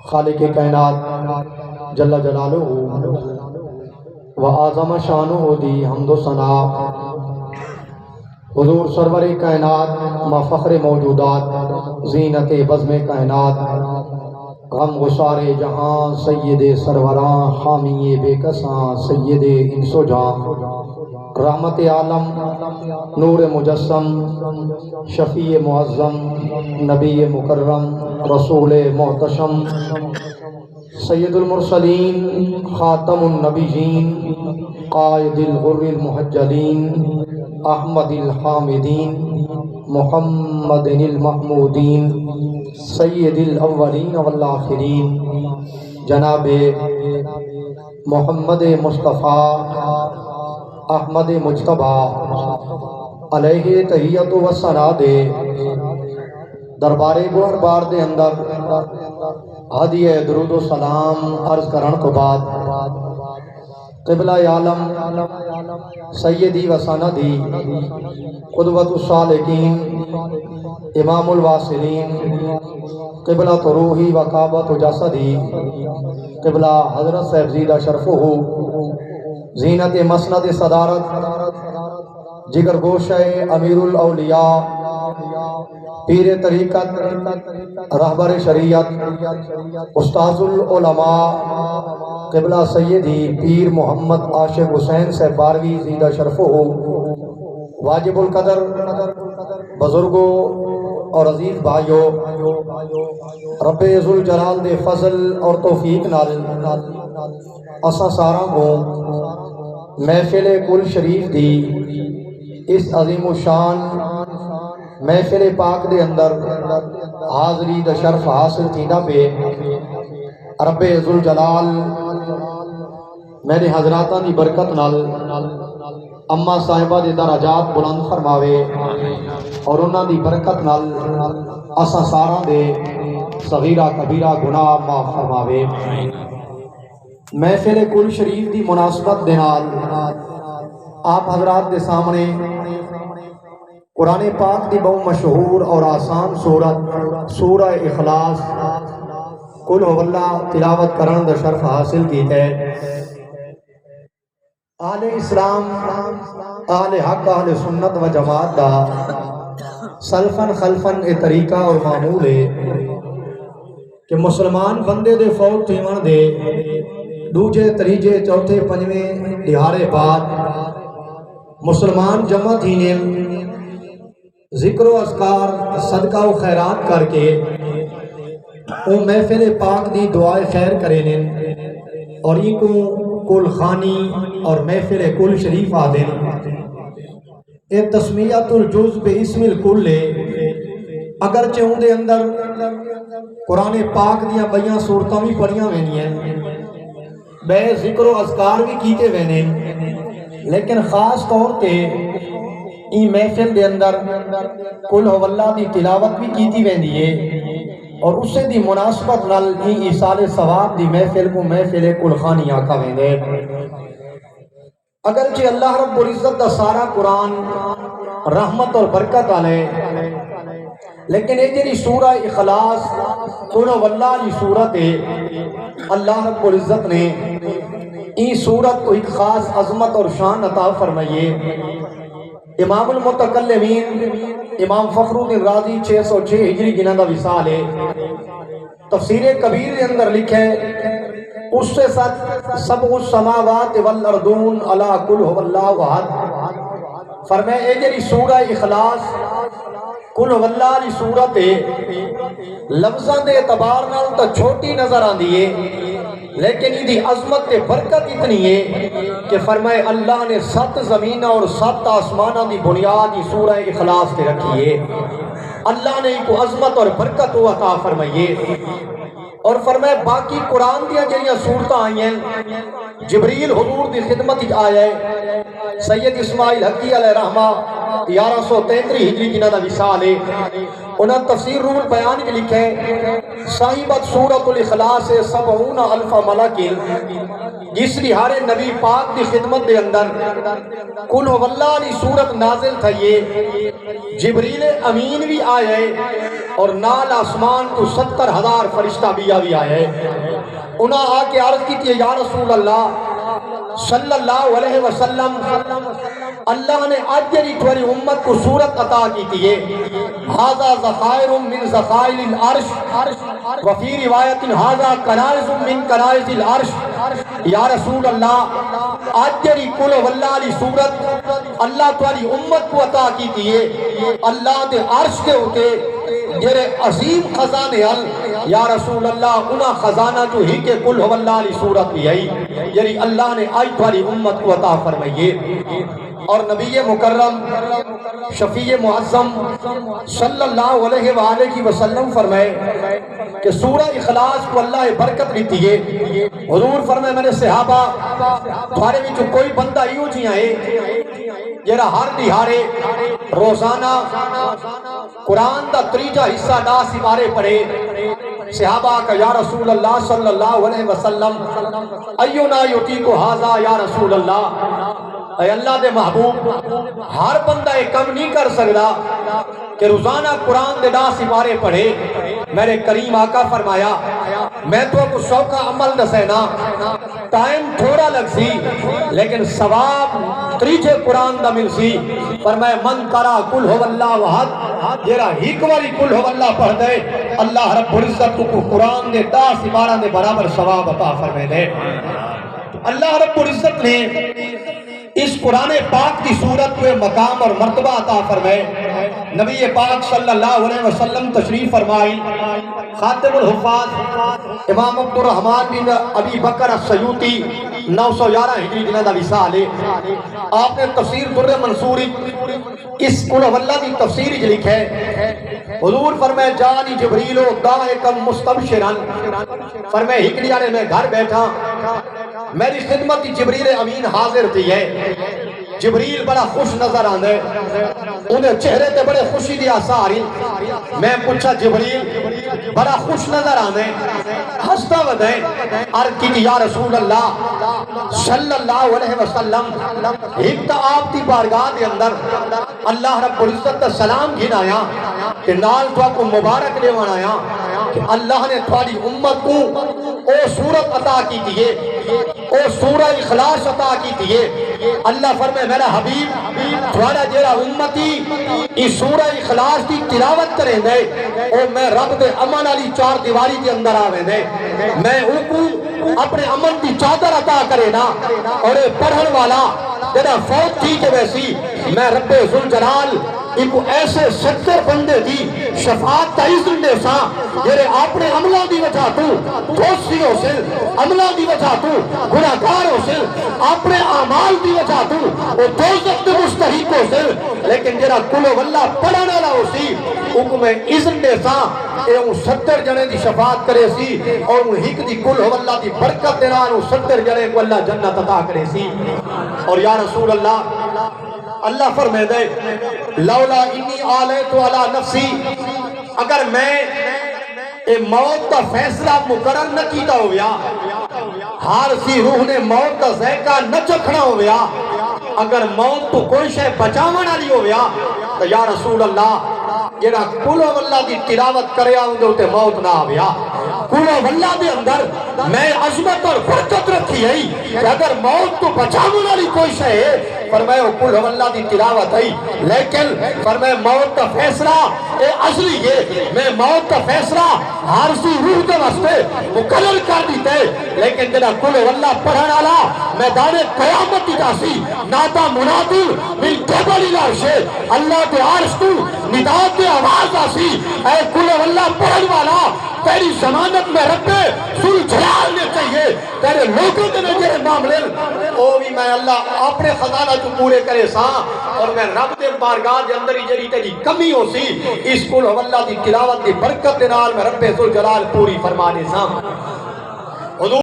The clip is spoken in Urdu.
خالق کائنات جل جلالہ و اعظم شانہ دی حمد و ثنا حضور سرور کائنات مفخر موجودات زینت بزم کائنات غم گسار جہاں سید سروراں حامی بے کساں سید انس و جاں رحمت عالم نور مجسم شفیع معظم نبی مکرم رسول محتشم سید المرسلین خاتم النبیین قائد الغر المحجلین احمد الحامدین محمد المحمودین سید الاولین والآخرین جناب محمد مصطفیٰ احمد مجتبیٰ علیہ تحیت و ثنا دے دربار گوہربار دے اندر ہدیہ درود و سلام عرض کرن کو بعد قبلہ عالم سیدی و سندی قدوۃ الصالحین امام الواصلین قبلہ روحی و کعبۃ جسدی قبلہ حضرت صاحب زیدہ شرفہ زینت مسند صدارت جگر گوشہ امیر الاولیاء پیر طریقت رہبر شریعت استاذ العلماء قبلہ سیدی پیر محمد عاشق حسین سے باروی زیدہ شرفہ واجب القدر بزرگوں اور عزیز بھائیوں، رب ذوالجلال دے فضل اور توفیق نال اساں ساراں کو محفل کل شریف دی اس عظیم الشان محفل پاک دے اندر حاضری دا شرف حاصل تھیندا پہ رب ذوالجلال میرے حضراتاں دی برکت نال اما صاحبہ دے درجات بلند فرماوے اور انہاں دی برکت نال اساں ساراں دے صغیرہ کبیرہ گناہ معاف فرماوے۔ محفل کل شریف دی مناسبت دے نال آپ حضرات دے سامنے قرآن پاک دی بہت مشہور اور آسان سورت سورہ اخلاص قل هو اللہ تلاوت کرن دا شرف حاصل کی ہے۔ آل اسلام آل حق آل سنت و جماعت دا سلفن خلفن اے طریقہ اور معمول ہے کہ مسلمان بندے دے فوت تھیون دے دوجے تریجے چوتھے پنجویں دہاڑے بعد مسلمان جمع تھینے ذکر و اذکار صدقہ و خیرات کر کے او محفل پاک دی دعائے خیر کریں اور یہ کو کل خانی اور محفل کل شریف آدھیں اے تسمیت الجز بے اسم الکل اگرچہ ہوں دے اندر قرآن پاک دیا بیاں صورتوں بھی پڑھیاں وینی ہیں بے ذکر و اذکار بھی کیتے وینے لیکن خاص طور تے این محفل دے اندر قل هو اللہ دی تلاوت بھی کیتی ویندی ہے اور اسے دی مناسبت نال این ایصال ثواب دی محفل کو محفل کل خانی آکھا ویندے۔ اگرچہ اللہ رب العزت دا سارا قرآن رحمت اور برکت آلے لیکن ایک جنی سورہ اخلاص قل هو اللہ دی صورت ہے اللہ رب العزت نے این صورت کو ایک خاص عظمت اور شان عطا فرمائیے۔ امام المتکلمین امام فخر الدین رازی 606 ہجری گنہ دا وصال ہے، تفسیر کبیر کے اندر لکھے اس سے سبع السماوات والارضون علی قل هو اللہ احد فرمائے اے جڑی سورہ اخلاص قل هو اللہ دی صورت ہے لفظاں دے اعتبار نال تو چھوٹی نظر آندی ہے لیکن یہ دی عظمت تے برکت اتنی ہے کہ فرمائے اللہ نے 7 زمینہ اور 7 آسمانہ دی بنیاد یہ سورہ اخلاص کے رکھی ہے۔ اللہ نے کو عظمت اور برکت عطا فرمائیے اور فرمائے باقی قرآن دیا جنیاں صورتیں آئی ہیں جبریل حضور دی خدمت آیا ہے سید اسماعیل حقی علیہ رحمہ 1133 ہجری کی نہ وصال ہے انہاں تفسیر روح البیان کے لکھے صاحبت سورۃ الاخلاص 70,000 ملک جس لہارے نبی پاک دی خدمت دے اندر قل هو اللہ دی سورت نازل تھئیے جبریل امین بھی آئے اور نال آسمان تو 70,000 فرشتہ بھی آئے. انہاں آ کے عرض کی تھی یا رسول اللہ صلی اللہ علیہ وسلم اللہ نے آج جری تھوڑی امت کو صورت عطا کی تھی ہذا ذخائر من ذخائر العرش وفی روایت ہذا کنائز من کنائز العرش. یا رسول اللہ آج جری کل واللہ علی صورت اللہ تھوڑی امت کو عطا کی تھی اللہ دے عرش کے ہوتے جرے عظیم خزانے ال. یا رسول اللہ انہا خزانہ جو ہی کے کل واللہ علی صورت بھی آئی یعنی اللہ نے آج تھوڑی امت کو عطا فرمائیے. اور نبی مکرم شفیع معظم صلی اللہ علیہ وآلہ وسلم فرمائے کہ سورہ اخلاص کو اللہ برکت دیتی ہے. حضور فرمائے میں نے صحابہ تھوڑے بھی جو کوئی بندہ یوں جی آئے جرا ہر دیہارے روزانہ قرآن دا تریجہ حصہ دا سبارے پڑھے. صحابہ کا یا رسول اللہ صلی اللہ علیہ وسلم ایونا یطیق ھذا یا رسول اللہ. اے اللہ دے محبوب ہر بندہ ایک کم نہیں کر سکتا کہ روزانہ قرآن دے 10 سپارے پڑھے. میرے کریم آقا فرمایا میں تو کو شوقہ عمل دسینا ٹائم تھوڑا لگ سی لیکن ثواب تریجے قرآن دا مل سی. فرمایا من کرا کل ہو اللہ احد جیرا ایک واری کل ہو اللہ پڑھ دے اللہ رب العزت کو قرآن دے 10 سپارہ دے برابر ثواب عطا فرمائے دے. اللہ رب العزت نے اس قرآن پاک کی صورت کو مقام اور مرتبہ عطا فرمائے. نبی پاک صلی اللہ علیہ وسلم تشریف فرمائی. خاتم الحفاظ امام عبد الرحمن بن ابی بکر السیوطی 911 ہجری جنہ دا وصال ہے. آپ نے تفسیر در منصوری اس قل واللہ دی تفسیر جو لکھے حضور فرمائے جانی جبریل و دائکم مستبشرن. فرمائے ہکڑی آنے میں گھر بیٹھا میری خدمت جبریل امین حاضر تھی ہے. جبریل بڑا خوش نظر آنے انہیں چہرے تے بڑے خوشی دی آثاری. میں پوچھا جبریل بڑا خوش نظر آنے ہستا ودے عرض کی یا رسول اللہ صلی اللہ علیہ وسلم ایک آپ دی بارگاہ دے اندر اللہ رب العزت سلام گھنایا کہ نال تو کو مبارک لے ونایا کہ اللہ نے تھوڑی امت کو او سورت عطا کی دیئے او سورہ اخلاص عطا کی دیئے. اللہ فرمائے میرا حبیب تھوڑا جیرا امتی اس سورہ اخلاص کی تلاوت کریں دے او میں رب دے امن علی 4 دیواری کے اندر آویں دے میں اوکو اپنے امن کی چادر عطا کرے نا اور پڑھن والا جیرا فوت تھی کہ ویسی میں رب ذوالجلال ایک ایسے 70 بندے دی شفاعت تا اذن دے سا جیرے اپنے عملہ دی وجہ تو دوستی ہو سل عملہ دی وجہ تو گناہگار ہو سل اپنے اعمال دی وجہ تو وہ دوزخ دے مستحق ہو سل لیکن جیرا کلو واللہ پڑھانا نہ ہو سی حکم اذن دے سا اے ان 70 جنے دی شفاعت کرے سی اور ان ہک دی کلو واللہ دی برکت دینا ان 70 جنے کو اللہ جنت عطا کرے سی. اور یا رسول اللہ اللہ فرمائے دے لولا انی آلیت علی نفسی اگر میں موت کا فیصلہ مقرر نہ کیتا ہو گیا ہار سی روح نے موت کا ذائقہ نہ چکھنا ہو گیا اگر موت تو کوئی شے بچاون والی ہو گیا تو یا رسول اللہ جڑا کلو واللہ دی تلاوت کریا اون دے اوتے موت نہ آویا. کلو واللہ دے اندر میں عظمت اور برکت رکھی ہے کہ اگر موت تو بچاون والی کوئی شے ہے فرمایا کلو واللہ دی تلاوت ہے لیکن فرمایا موت کا فیصلہ اے اصلی ہے میں موت کا فیصلہ ہر سی روح دے واسطے مقرر کر دیتے لیکن جڑا کلو واللہ پڑھن والا میدان قیامت دی جاسی نادا منادی من قبل العرش اللہ دے عرش تو ندا دے آواز آسی اے کلو واللہ پڑھن والا تیری ضمانت میں رب ذوالجلال نے چاہیے تیرے لوگوں کے نجر معاملے او بھی میں اللہ اپنے خزانہ تو پورے کرے سا اور میں رب دے بارگاہ دے اندر ہی جڑی تیری کمی ہو سی اس کل اللہ دی تلاوت دی برکت دے نال میں رب ذوالجلال پوری فرما دے سا.